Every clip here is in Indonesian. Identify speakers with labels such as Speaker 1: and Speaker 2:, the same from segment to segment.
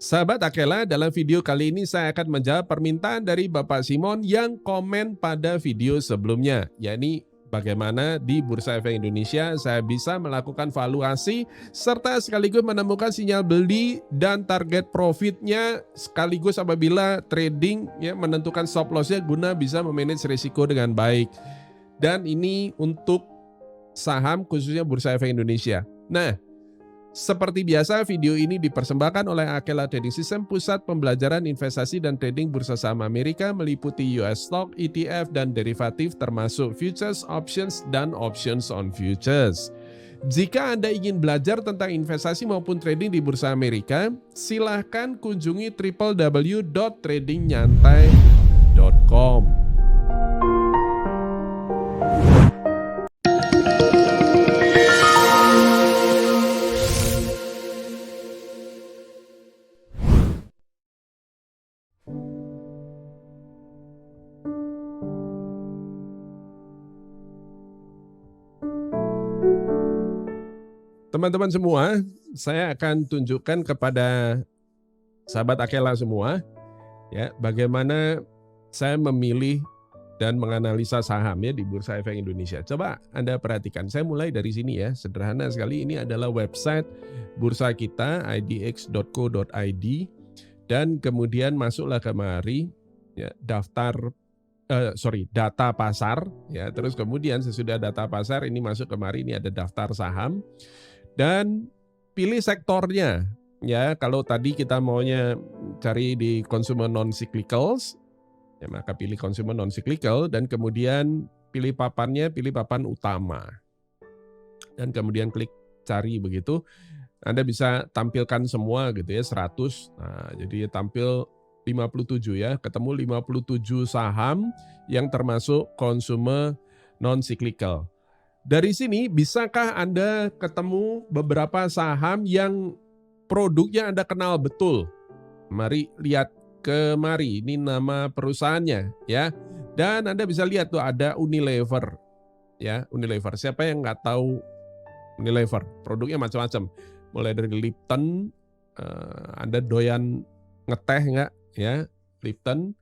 Speaker 1: Sahabat Akela, dalam video kali ini saya akan menjawab permintaan dari Bapak Simon yang komen pada video sebelumnya, yakni bagaimana di Bursa Efek Indonesia saya bisa melakukan valuasi serta sekaligus menemukan sinyal beli dan target profitnya sekaligus apabila trading ya menentukan stop lossnya guna bisa memanage risiko dengan baik. Dan ini untuk saham khususnya Bursa Efek Indonesia. Nah, seperti biasa, video ini dipersembahkan oleh Akela Trading System, pusat pembelajaran investasi dan trading bursa saham Amerika, meliputi US stock, ETF, dan derivatif termasuk futures, options, dan options on futures. Jika Anda ingin belajar tentang investasi maupun trading di bursa Amerika, silahkan kunjungi www.tradingnyantai.com. Teman-teman semua, saya akan tunjukkan kepada sahabat Akela semua ya bagaimana saya memilih dan menganalisa saham ya di Bursa Efek Indonesia. Coba Anda perhatikan, saya mulai dari sini ya, sederhana sekali. Ini adalah website bursa kita idx.co.id dan kemudian masuklah kemari ya, data pasar ya, terus kemudian sesudah data pasar ini masuk kemari, ini ada daftar saham. Dan pilih sektornya ya. Kalau tadi kita maunya cari di consumer non cyclicals ya, maka pilih consumer non cyclical dan kemudian pilih papannya, pilih papan utama. Dan kemudian klik cari begitu. Anda bisa tampilkan semua gitu ya, 100. Nah, jadi tampil 57 ya, ketemu 57 saham yang termasuk consumer non cyclical. Dari sini, bisakah Anda ketemu beberapa saham yang produknya Anda kenal betul? Mari lihat kemari, ini nama perusahaannya ya. Dan Anda bisa lihat tuh ada Unilever ya, Unilever. Siapa yang nggak tahu Unilever? Produknya macam-macam. Mulai dari Lipton, Anda doyan ngeteh nggak ya, Lipton.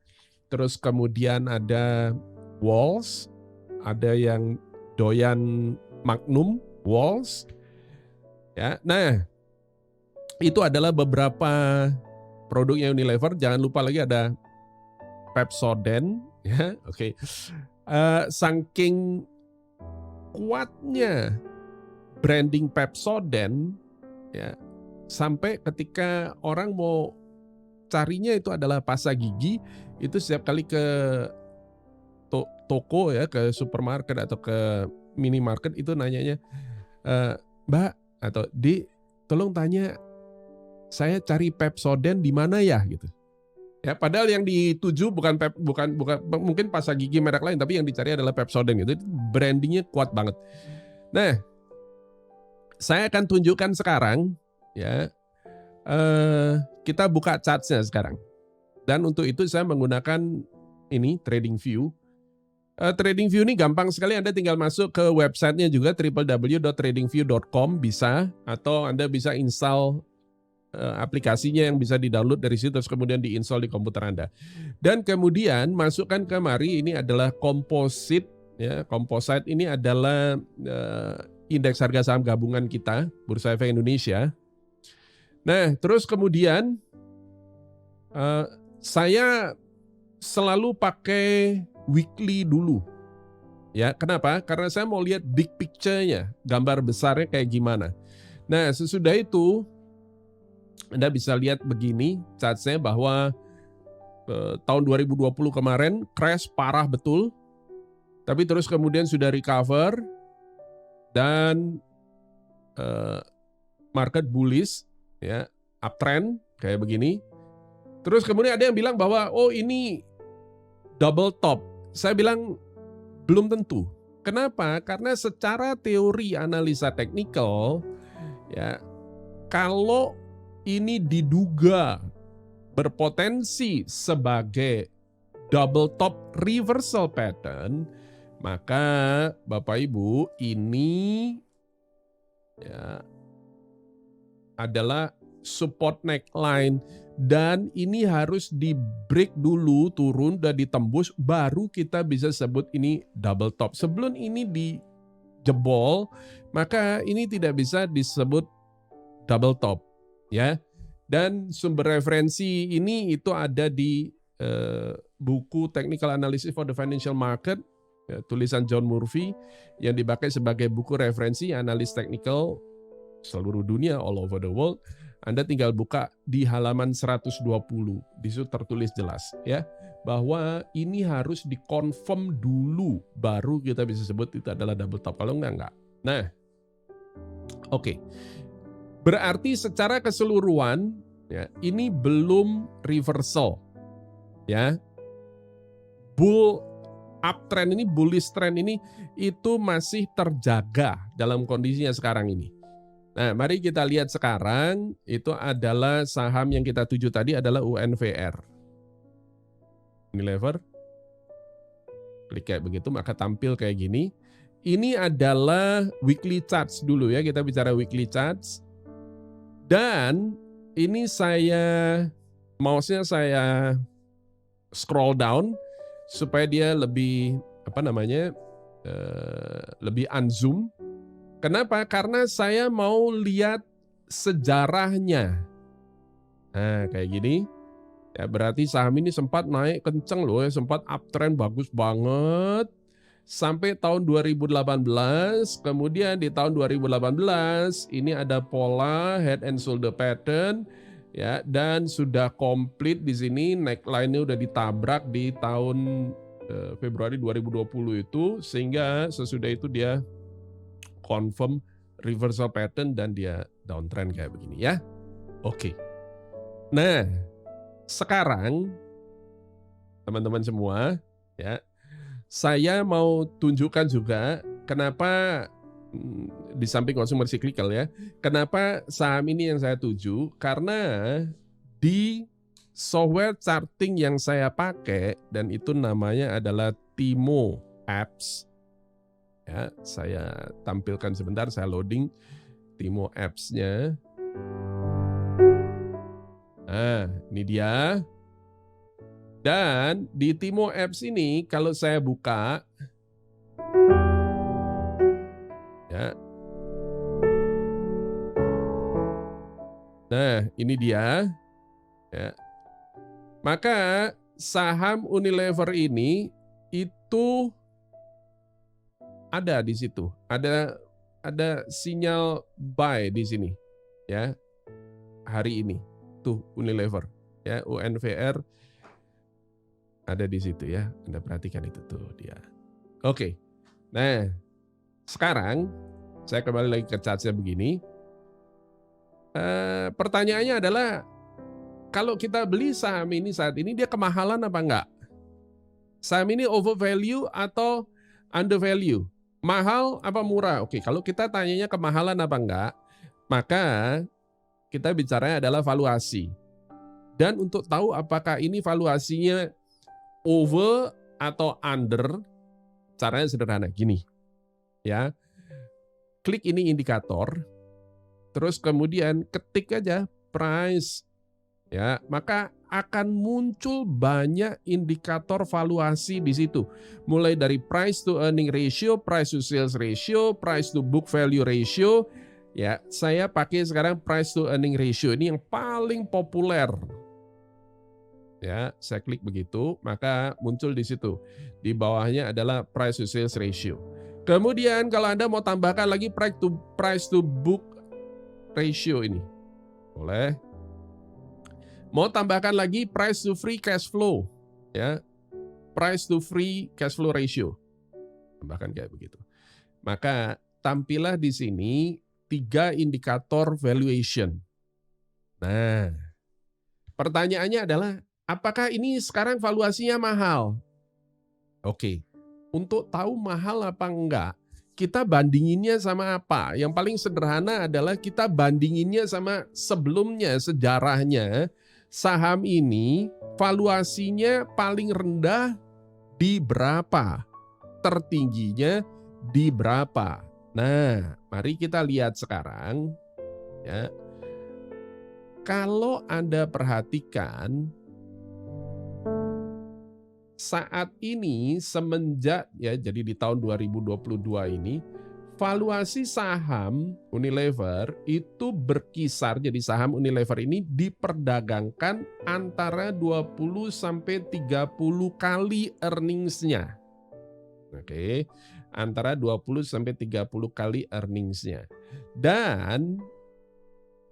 Speaker 1: Terus kemudian ada Walls, ada yang doyan Magnum, Walls. Ya, nah itu adalah beberapa produknya Unilever. Jangan lupa lagi ada Pepsodent, ya, oke. Saking kuatnya branding Pepsodent, ya, sampai ketika orang mau carinya itu adalah pasta gigi, itu setiap kali ke toko ya, ke supermarket atau ke minimarket itu nanyanya, Mbak atau Di, tolong tanya saya cari Pepsodent di mana ya gitu. Ya, padahal yang dituju bukan mungkin pasta gigi merek lain, tapi yang dicari adalah Pepsodent gitu. Brandingnya kuat banget. Nah, saya akan tunjukkan sekarang ya. Kita buka chartsnya sekarang. Dan untuk itu saya menggunakan ini TradingView. TradingView ini gampang sekali, Anda tinggal masuk ke websitenya juga www.tradingview.com bisa, atau Anda bisa install aplikasinya yang bisa di-download dari situ terus kemudian di-install di komputer Anda. Dan kemudian masukkan kemari, ini adalah composite ya. Composite ini adalah indeks harga saham gabungan kita Bursa Efek Indonesia. Nah, terus kemudian saya selalu pakai weekly dulu. Ya, kenapa? Karena saya mau lihat big picture-nya, gambar besarnya kayak gimana. Nah, sesudah itu Anda bisa lihat begini charts-nya bahwa tahun 2020 kemarin crash parah betul. Tapi terus kemudian sudah recover dan market bullish ya, uptrend kayak begini. Terus kemudian ada yang bilang bahwa oh ini double top. Saya bilang belum tentu. Kenapa? Karena secara teori analisa teknikal ya, kalau ini diduga berpotensi sebagai double top reversal pattern, maka Bapak Ibu ini ya adalah support neckline, dan ini harus di break dulu, turun dan ditembus, baru kita bisa sebut ini double top. Sebelum ini dijebol, maka ini tidak bisa disebut double top, ya. Dan sumber referensi ini itu ada di buku Technical Analysis for the Financial Market, tulisan John Murphy, yang dipakai sebagai buku referensi analis teknikal seluruh dunia, all over the world. Anda tinggal buka di halaman 120, di situ tertulis jelas ya, bahwa ini harus dikonfirm dulu, baru kita bisa sebut itu adalah double top. Kalau enggak. Nah, oke. Berarti secara keseluruhan ya, ini belum reversal ya. Bull uptrend ini, bullish trend ini itu masih terjaga dalam kondisinya sekarang ini. Nah, mari kita lihat sekarang, itu adalah saham yang kita tuju tadi adalah UNVR. Unilever. Klik kayak begitu, maka tampil kayak gini. Ini adalah weekly charts dulu ya, kita bicara weekly charts. Dan ini mouse-nya saya scroll down supaya dia lebih lebih unzoom. Kenapa? Karena saya mau lihat sejarahnya. Nah, kayak gini. Ya, berarti saham ini sempat naik kenceng loh ya, sempat uptrend bagus banget sampai tahun 2018. Kemudian di tahun 2018 ini ada pola head and shoulder pattern ya, dan sudah komplit di sini, neckline-nya udah ditabrak di tahun Februari 2020 itu, sehingga sesudah itu dia confirm reversal pattern dan dia downtrend kayak begini ya. Oke. Nah, sekarang teman-teman semua ya, saya mau tunjukkan juga kenapa di samping consumer cyclical ya, kenapa saham ini yang saya tuju, karena di software charting yang saya pakai, dan itu namanya adalah Timo Apps. Ya, saya tampilkan sebentar, saya loading Timo Apps-nya. Nah, ini dia. Dan di Timo Apps ini kalau saya buka, ya. Nah, ini dia. Ya. Maka saham Unilever ini itu ada di situ, ada sinyal buy di sini, ya, hari ini, tuh Unilever, ya, UNVR ada di situ ya, Anda perhatikan itu tuh dia. Oke, nah sekarang saya kembali lagi ke chartnya begini. Pertanyaannya adalah, kalau kita beli saham ini saat ini, dia kemahalan apa enggak? Saham ini overvalue atau undervalue? Mahal apa murah? Oke, kalau kita tanyanya kemahalan apa enggak, maka kita bicaranya adalah valuasi. Dan untuk tahu apakah ini valuasinya over atau under, caranya sederhana gini. Ya. Klik ini indikator, terus kemudian ketik aja price. Ya, maka akan muncul banyak indikator valuasi di situ. Mulai dari price to earning ratio, price to sales ratio, price to book value ratio. Ya, saya pakai sekarang price to earning ratio, ini yang paling populer. Ya, saya klik begitu, maka muncul di situ. Di bawahnya adalah price to sales ratio. Kemudian kalau Anda mau tambahkan lagi price to book ratio ini, boleh. Mau tambahkan lagi price to free cash flow, ya, price to free cash flow ratio, tambahkan kayak begitu. Maka tampillah di sini 3 indikator valuation. Nah, pertanyaannya adalah, apakah ini sekarang valuasinya mahal? Oke, untuk tahu mahal apa enggak, kita bandinginnya sama apa? Yang paling sederhana adalah kita bandinginnya sama sebelumnya, sejarahnya. Saham ini valuasinya paling rendah di berapa? Tertingginya di berapa? Nah, mari kita lihat sekarang. Ya. kalau Anda perhatikan saat ini semenjak ya jadi di tahun 2022 ini valuasi saham Unilever itu berkisar, jadi saham Unilever ini diperdagangkan antara 20 sampai 30 kali earnings-nya. Oke, antara 20 sampai 30 kali earnings-nya. Dan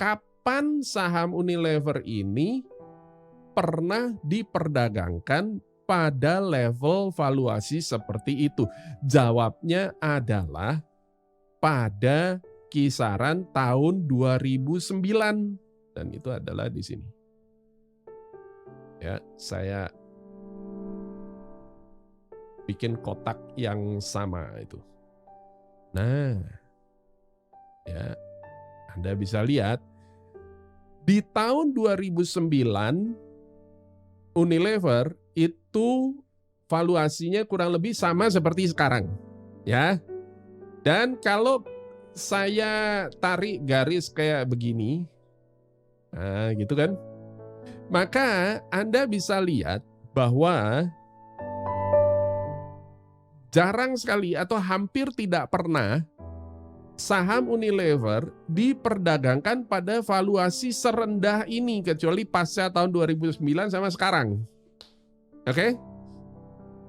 Speaker 1: kapan saham Unilever ini pernah diperdagangkan pada level valuasi seperti itu? Jawabnya adalah pada kisaran tahun 2009 dan itu adalah di sini. Ya, saya bikin kotak yang sama itu. Nah, ya, Anda bisa lihat di tahun 2009 Unilever itu valuasinya kurang lebih sama seperti sekarang, ya. Dan kalau saya tarik garis kayak begini, nah gitu kan, maka Anda bisa lihat bahwa jarang sekali atau hampir tidak pernah saham Unilever diperdagangkan pada valuasi serendah ini kecuali pasca tahun 2009 sama sekarang. Oke?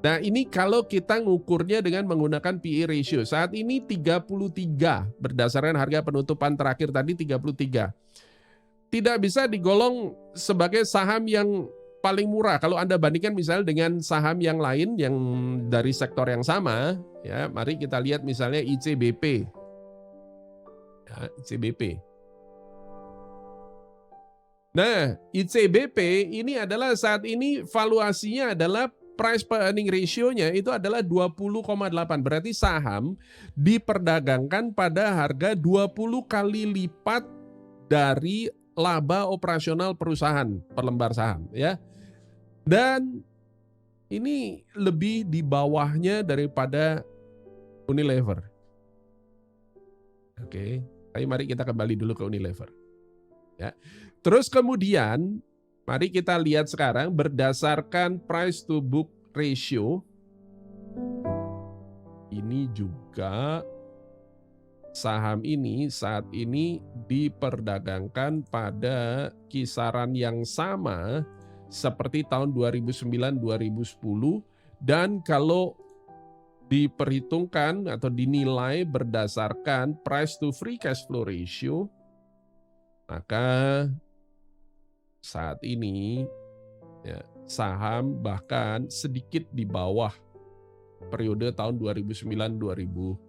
Speaker 1: Nah, ini kalau kita ngukurnya dengan menggunakan PE ratio. Saat ini 33 berdasarkan harga penutupan terakhir tadi 33. Tidak bisa digolong sebagai saham yang paling murah. Kalau Anda bandingkan misalnya dengan saham yang lain yang dari sektor yang sama, ya, mari kita lihat misalnya ICBP. Ya, ICBP. Nah, ICBP ini adalah saat ini valuasinya adalah price per earning ratio-nya itu adalah 20,8. Berarti saham diperdagangkan pada harga 20 kali lipat dari laba operasional perusahaan per lembar saham, ya. Dan ini lebih di bawahnya daripada Unilever. Oke, mari kita kembali dulu ke Unilever. Ya. Terus kemudian mari kita lihat sekarang berdasarkan price to book ratio. Ini juga saham ini saat ini diperdagangkan pada kisaran yang sama seperti tahun 2009-2010 dan kalau diperhitungkan atau dinilai berdasarkan price to free cash flow ratio, maka saat ini ya, saham bahkan sedikit di bawah periode tahun 2009-2010.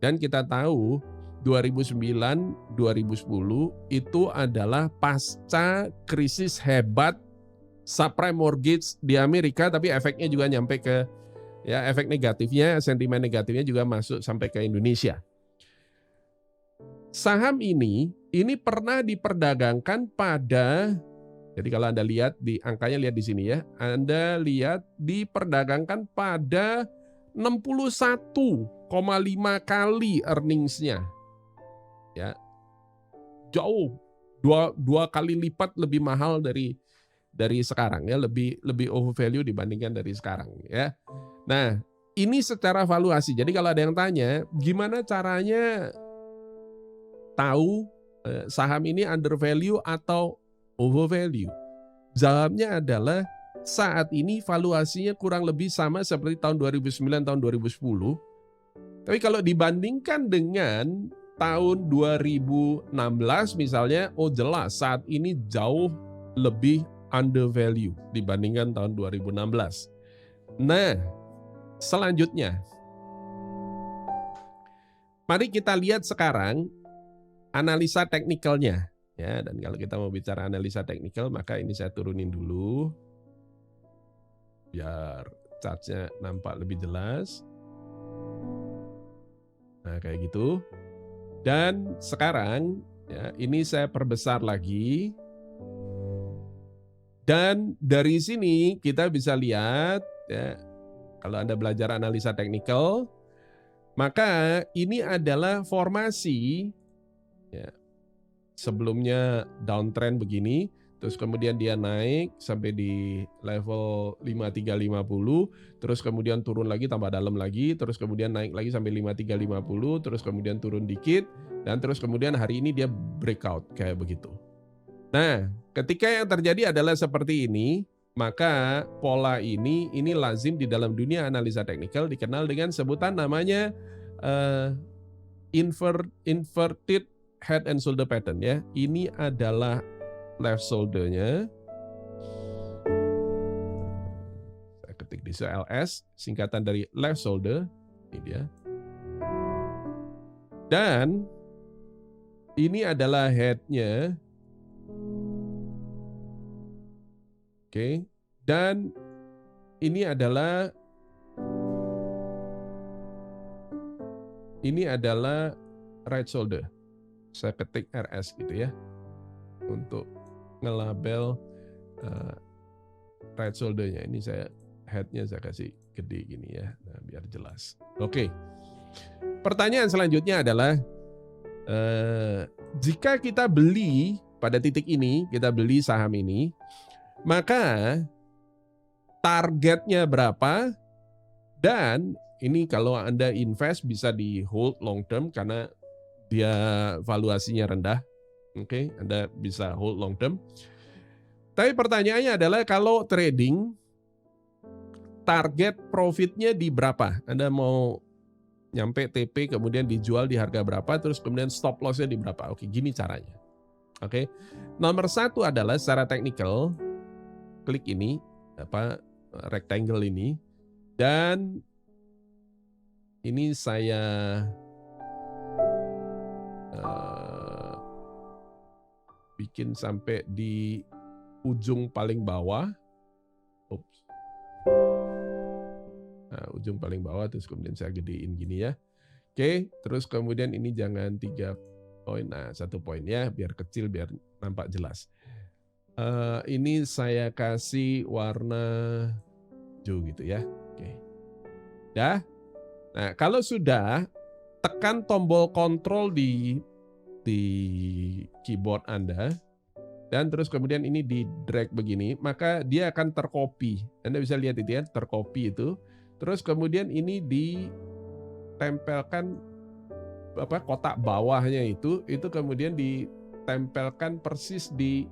Speaker 1: Dan kita tahu 2009-2010 itu adalah pasca krisis hebat subprime mortgage di Amerika, tapi efeknya juga nyampe ke ya efek negatifnya, sentimen negatifnya juga masuk sampai ke Indonesia. Saham ini pernah diperdagangkan pada, jadi kalau Anda lihat di angkanya, lihat di sini ya, Anda lihat diperdagangkan pada 61,5 kali earnings-nya. Ya. Jauh dua kali lipat lebih mahal dari sekarang ya, lebih overvalue dibandingkan dari sekarang ya. Nah, ini secara valuasi. Jadi kalau ada yang tanya, gimana caranya tahu saham ini undervalue atau overvalue? Jawabnya adalah saat ini valuasinya kurang lebih sama seperti tahun 2009 tahun 2010. Tapi kalau dibandingkan dengan tahun 2016 misalnya, oh jelas saat ini jauh lebih undervalue dibandingkan tahun 2016. Nah, selanjutnya mari kita lihat sekarang analisa teknikalnya ya. Dan kalau kita mau bicara analisa teknikal, maka ini saya turunin dulu biar chartnya nampak lebih jelas. Nah, kayak gitu. Dan sekarang ya, ini saya perbesar lagi. Dan dari sini kita bisa lihat ya, kalau Anda belajar analisa teknikal, maka ini adalah formasi ya, sebelumnya downtrend begini, terus kemudian dia naik sampai di level 5350, terus kemudian turun lagi tambah dalam lagi, terus kemudian naik lagi sampai 5350, terus kemudian turun dikit, dan terus kemudian hari ini dia breakout kayak begitu. Nah, ketika yang terjadi adalah seperti ini, maka pola ini lazim di dalam dunia analisa teknikal dikenal dengan sebutan namanya inverted head and shoulder pattern ya. Ini adalah left shoulder-nya. Saya ketik di CLS, singkatan dari left shoulder. Ini dia. Dan ini adalah head-nya. Oke. Dan ini adalah right shoulder. Saya ketik RS gitu ya. Untuk ngelabel right shoulder-nya. Ini head-nya saya kasih gede gini ya. Nah, biar jelas. Oke. Pertanyaan selanjutnya adalah jika kita beli pada titik ini, kita beli saham ini, maka targetnya berapa? Dan ini kalau Anda invest bisa di hold long term karena dia valuasinya rendah. Oke, Anda bisa hold long term. Tapi pertanyaannya adalah kalau trading, target profitnya di berapa? Anda mau nyampe TP kemudian dijual di harga berapa, terus kemudian stop loss-nya di berapa? Oke, gini caranya. Oke, nomor 1 adalah secara teknikal, klik ini, rectangle ini, dan ini saya bikin sampai di ujung paling bawah. Oops. Nah, ujung paling bawah, terus kemudian saya gedein gini ya. Oke, terus kemudian ini jangan 3 poin, nah 1 poin ya, biar kecil, biar nampak jelas. Ini saya kasih warna hijau gitu ya. Oke. Dah. Nah, kalau sudah, tekan tombol kontrol di keyboard Anda, dan terus kemudian ini di drag begini, maka dia akan tercopy. Anda bisa lihat itu ya, tercopy itu. Terus kemudian ini ditempelkan kotak bawahnya itu kemudian ditempelkan persis di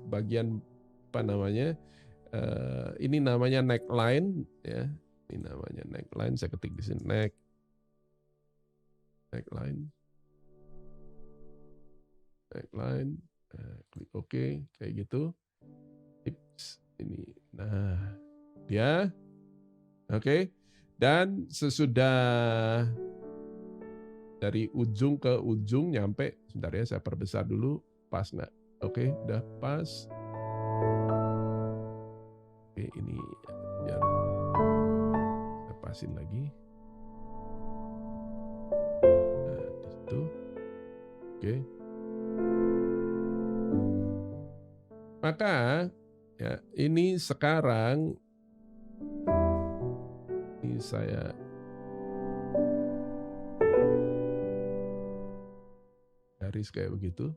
Speaker 1: bagian ini namanya neckline ya. Ini namanya neckline, saya ketik di sini neckline. Klik OK kayak gitu. Tips ini. Nah, dia oke. Dan sesudah dari ujung ke ujung nyampe, sebentar ya saya perbesar dulu, pas nggak? Oke, udah pas. Oke, ini biar saya pasin lagi. Nah, di situ. Oke. Maka ya, ini sekarang ini saya garis kayak begitu.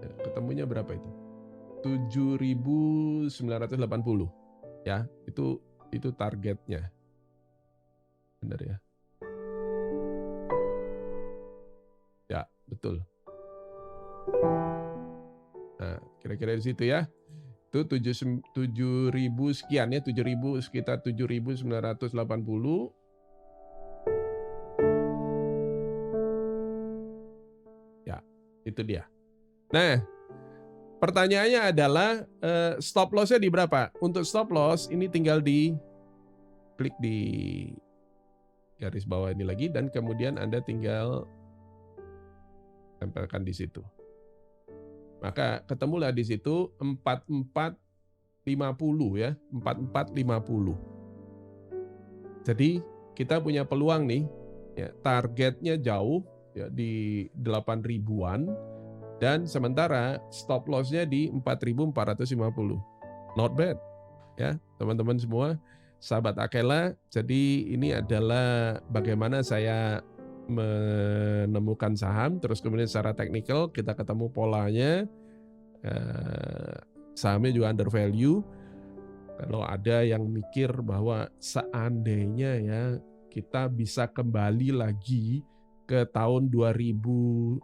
Speaker 1: Ya, ketemunya berapa itu? 7.980 ya, itu targetnya. Benar ya? Ya, betul. Nah, kira-kira di situ ya. Itu 7.000 sekian ya, 7.000 sekitar 7.980. Ya, itu dia. Nah, pertanyaannya adalah stop loss-nya di berapa? Untuk stop loss ini tinggal klik di garis bawah ini lagi, dan kemudian Anda tinggal tempelkan di situ. Maka ketemulah di situ 4450 ya, 4450. Jadi kita punya peluang nih, ya, targetnya jauh ya di 8.000-an, dan sementara stop loss-nya di 4.450. Not bad ya teman-teman semua, sahabat Akela. Jadi ini adalah bagaimana saya menemukan saham, terus kemudian secara teknikal kita ketemu polanya, sahamnya juga under value. Kalau ada yang mikir bahwa seandainya ya kita bisa kembali lagi ke tahun 2009,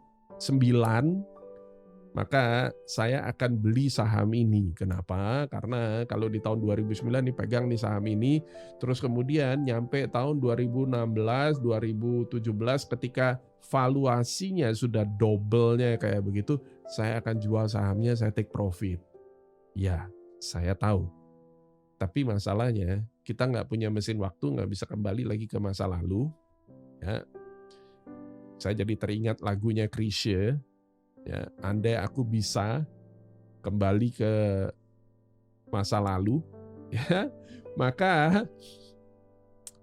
Speaker 1: maka saya akan beli saham ini. Kenapa? Karena kalau di tahun 2009 dipegang nih saham ini, terus kemudian nyampe tahun 2016, 2017 ketika valuasinya sudah double-nya kayak begitu, saya akan jual sahamnya, saya take profit. Ya, saya tahu. Tapi masalahnya kita nggak punya mesin waktu, nggak bisa kembali lagi ke masa lalu. Ya, saya jadi teringat lagunya Chrisye. Ya, andai aku bisa kembali ke masa lalu, ya, maka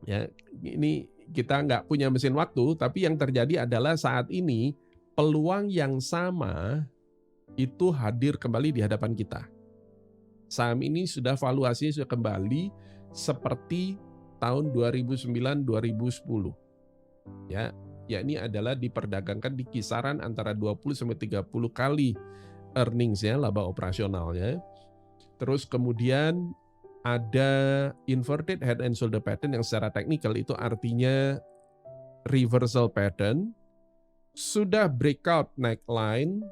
Speaker 1: ya ini kita nggak punya mesin waktu, tapi yang terjadi adalah saat ini peluang yang sama itu hadir kembali di hadapan kita. Saham ini sudah valuasinya sudah kembali seperti tahun 2009-2010. Ya, yakni adalah diperdagangkan di kisaran antara 20-30 kali earnings-nya, laba operasionalnya. Terus kemudian ada inverted head and shoulder pattern yang secara teknikal itu artinya reversal pattern. Sudah breakout neckline,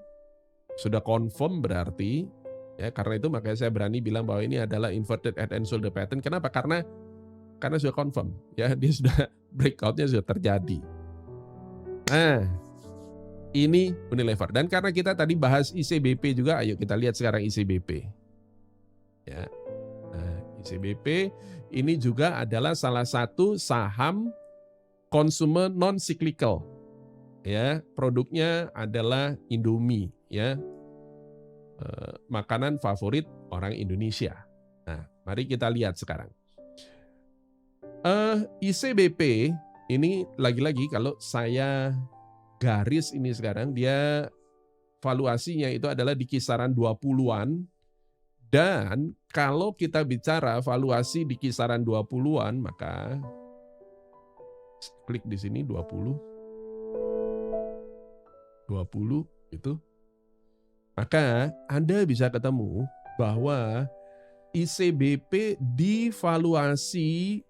Speaker 1: sudah confirm berarti. Ya, karena itu makanya saya berani bilang bahwa ini adalah inverted head and shoulder pattern. Kenapa? Karena sudah confirm. Ya, dia sudah breakout-nya sudah terjadi. Nah, ini Unilever. Dan karena kita tadi bahas ICBP juga, ayo kita lihat sekarang ICBP. Ya. Nah, ICBP ini juga adalah salah satu saham consumer non cyclical. Ya, produknya adalah Indomie, ya. Makanan favorit orang Indonesia. Nah, mari kita lihat sekarang. ICBP ini lagi-lagi kalau saya garis ini sekarang, dia valuasinya itu adalah di kisaran 20-an. Dan kalau kita bicara valuasi di kisaran 20-an, maka klik di sini 20 itu. Maka Anda bisa ketemu bahwa ICBP di valuasi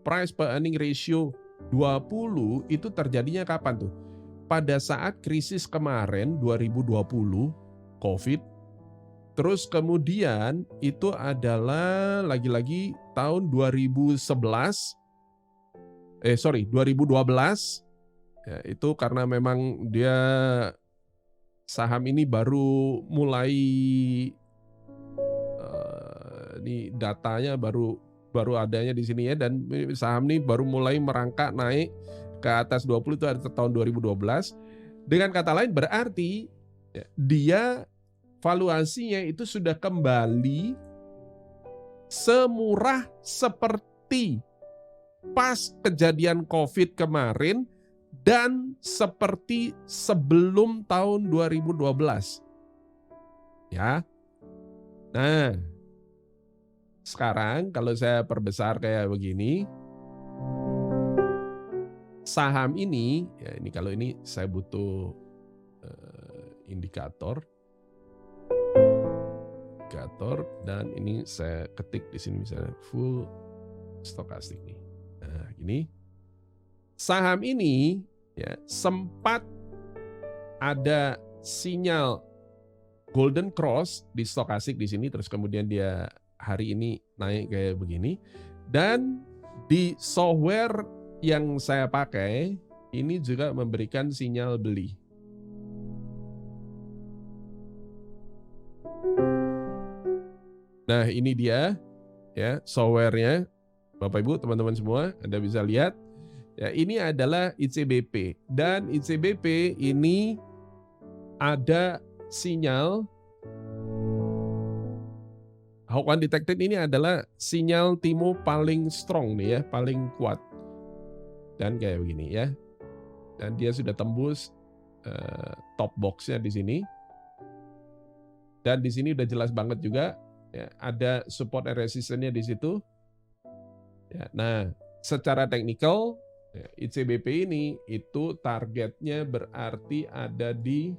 Speaker 1: price per earning ratio 20 itu terjadinya kapan tuh? Pada saat krisis kemarin 2020 COVID. Terus kemudian itu adalah lagi-lagi tahun 2012. Ya, itu karena memang dia saham ini baru mulai ini datanya baru adanya di sini ya, dan saham ini baru mulai merangkak naik ke atas 20 itu ada tahun 2012. Dengan kata lain berarti ya, dia valuasinya itu sudah kembali semurah seperti pas kejadian COVID kemarin dan seperti sebelum tahun 2012. Ya. Nah, sekarang kalau saya perbesar kayak begini, saham ini, ya ini kalau ini saya butuh indikator, dan ini saya ketik di sini misalnya full stokastik nih. Nah, gini. Saham ini ya sempat ada sinyal golden cross di stokastik di sini, terus kemudian dia hari ini naik kayak begini, dan di software yang saya pakai ini juga memberikan sinyal beli. Nah, ini dia ya softwarenya, Bapak Ibu, teman-teman semua, Anda bisa lihat. Ya, ini adalah ICBP, dan ICBP ini ada sinyal Hawk Undetected, ini adalah sinyal Timo paling strong nih ya, paling kuat. Dan kayak begini ya. Dan dia sudah tembus top box-nya di sini. Dan di sini udah jelas banget juga ya, ada support and resistance-nya di situ. Ya, nah, secara teknikal Ya, ICBP ini itu targetnya berarti ada di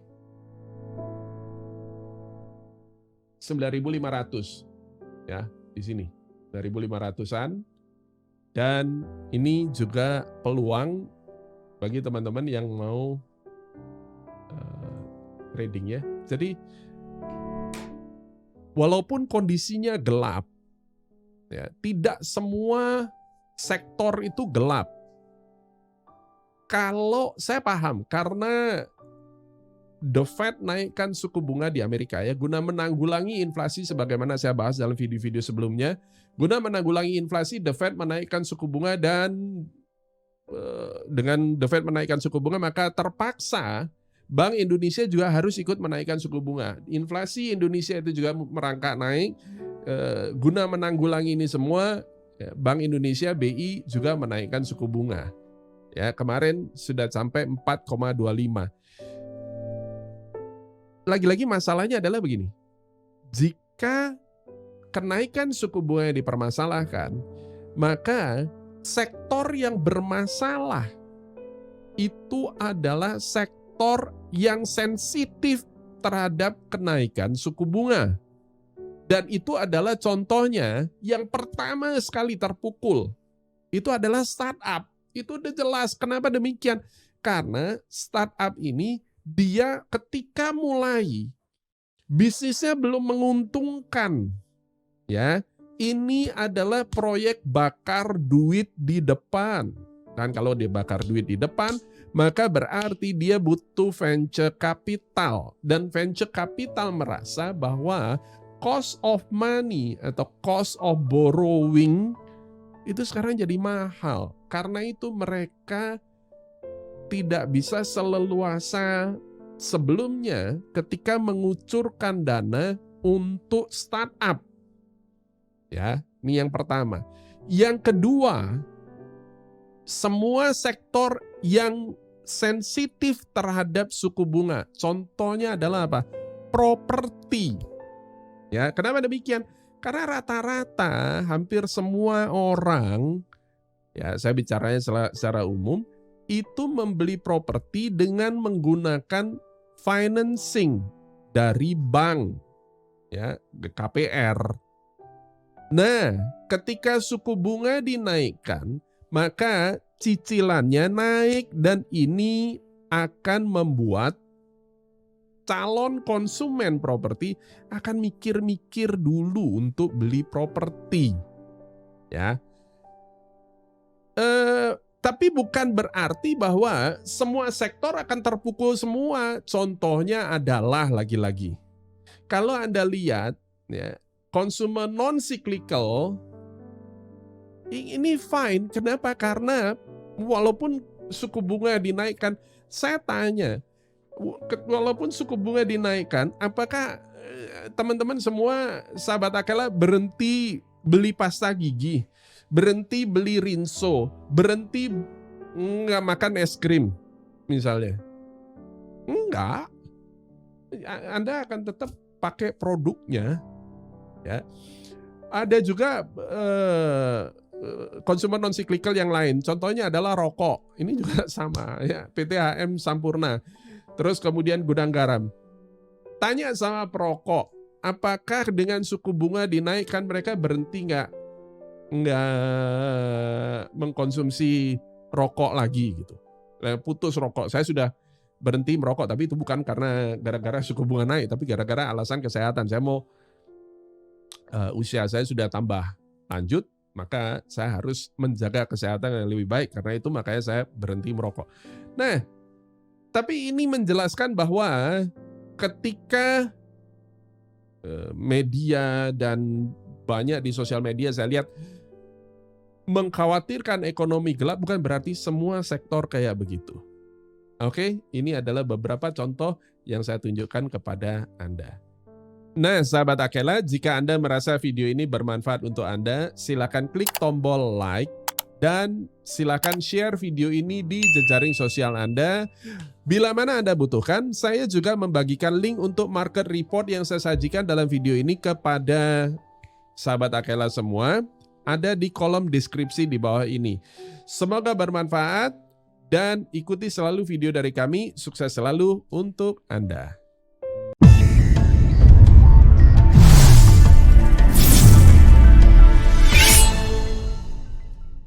Speaker 1: 9.500 ya di sini 9.500-an, dan ini juga peluang bagi teman-teman yang mau trading ya. Jadi walaupun kondisinya gelap ya, tidak semua sektor itu gelap. Kalau saya paham, karena The Fed naikkan suku bunga di Amerika ya, guna menanggulangi inflasi sebagaimana saya bahas dalam video-video sebelumnya. Guna menanggulangi inflasi, The Fed menaikkan suku bunga, dan dengan The Fed menaikkan suku bunga maka terpaksa Bank Indonesia juga harus ikut menaikkan suku bunga. Inflasi Indonesia itu juga merangkak naik. Guna menanggulangi ini semua, Bank Indonesia BI juga menaikkan suku bunga. Ya, kemarin sudah sampai 4,25. Lagi-lagi masalahnya adalah begini. Jika kenaikan suku bunga yang dipermasalahkan, maka sektor yang bermasalah itu adalah sektor yang sensitif terhadap kenaikan suku bunga. Dan itu adalah contohnya yang pertama sekali terpukul. Itu adalah startup. Itu udah jelas. Kenapa demikian? Karena startup ini dia ketika mulai bisnisnya belum menguntungkan. Ya, ini adalah proyek bakar duit di depan. Dan kalau dia bakar duit di depan, maka berarti dia butuh venture capital. Dan venture capital merasa bahwa cost of money atau cost of borrowing itu sekarang jadi mahal. Karena itu mereka tidak bisa seleluasa sebelumnya ketika mengucurkan dana untuk startup. Ya, ini yang pertama. Yang kedua, semua sektor yang sensitif terhadap suku bunga. Contohnya adalah apa? Properti. Ya, kenapa demikian? Karena rata-rata hampir semua orang, ya saya bicaranya secara umum, itu membeli properti dengan menggunakan financing dari bank, ya, KPR. Nah, ketika suku bunga dinaikkan, maka cicilannya naik, dan ini akan membuat calon konsumen properti akan mikir-mikir dulu untuk beli properti. Ya. Tapi bukan berarti bahwa semua sektor akan terpukul semua. Contohnya adalah lagi-lagi, kalau Anda lihat ya, consumer non-cyclical ini fine. Kenapa? Karena walaupun suku bunga dinaikkan, saya tanya, walaupun suku bunga dinaikkan, apakah teman-teman semua sahabat Akela berhenti beli pasta gigi, berhenti beli rinso, berhenti nggak makan es krim misalnya? Enggak. Anda akan tetap pakai produknya. Ya. Ada juga konsumen non cyclical yang lain. Contohnya adalah rokok. Ini juga sama ya, PT HM Sampurna. Terus kemudian gudang garam. Tanya sama perokok, apakah dengan suku bunga dinaikkan mereka berhenti nggak mengkonsumsi rokok lagi gitu? Putus rokok. Saya sudah berhenti merokok, tapi itu bukan karena gara-gara suku bunga naik, tapi gara-gara alasan kesehatan. Saya mau usia saya sudah tambah lanjut, maka saya harus menjaga kesehatan yang lebih baik. Karena itu makanya saya berhenti merokok. Nah, tapi ini menjelaskan bahwa ketika media dan banyak di sosial media saya lihat mengkhawatirkan ekonomi gelap, bukan berarti semua sektor kayak begitu. Oke, ini adalah beberapa contoh yang saya tunjukkan kepada Anda. Nah, sahabat Akela, jika Anda merasa video ini bermanfaat untuk Anda, silakan klik tombol like dan silakan share video ini di jejaring sosial Anda. Bila mana Anda butuhkan, saya juga membagikan link untuk market report yang saya sajikan dalam video ini kepada sahabat Akela semua. ada di kolom deskripsi di bawah ini. Semoga bermanfaat dan ikuti selalu video dari kami. Sukses selalu untuk Anda.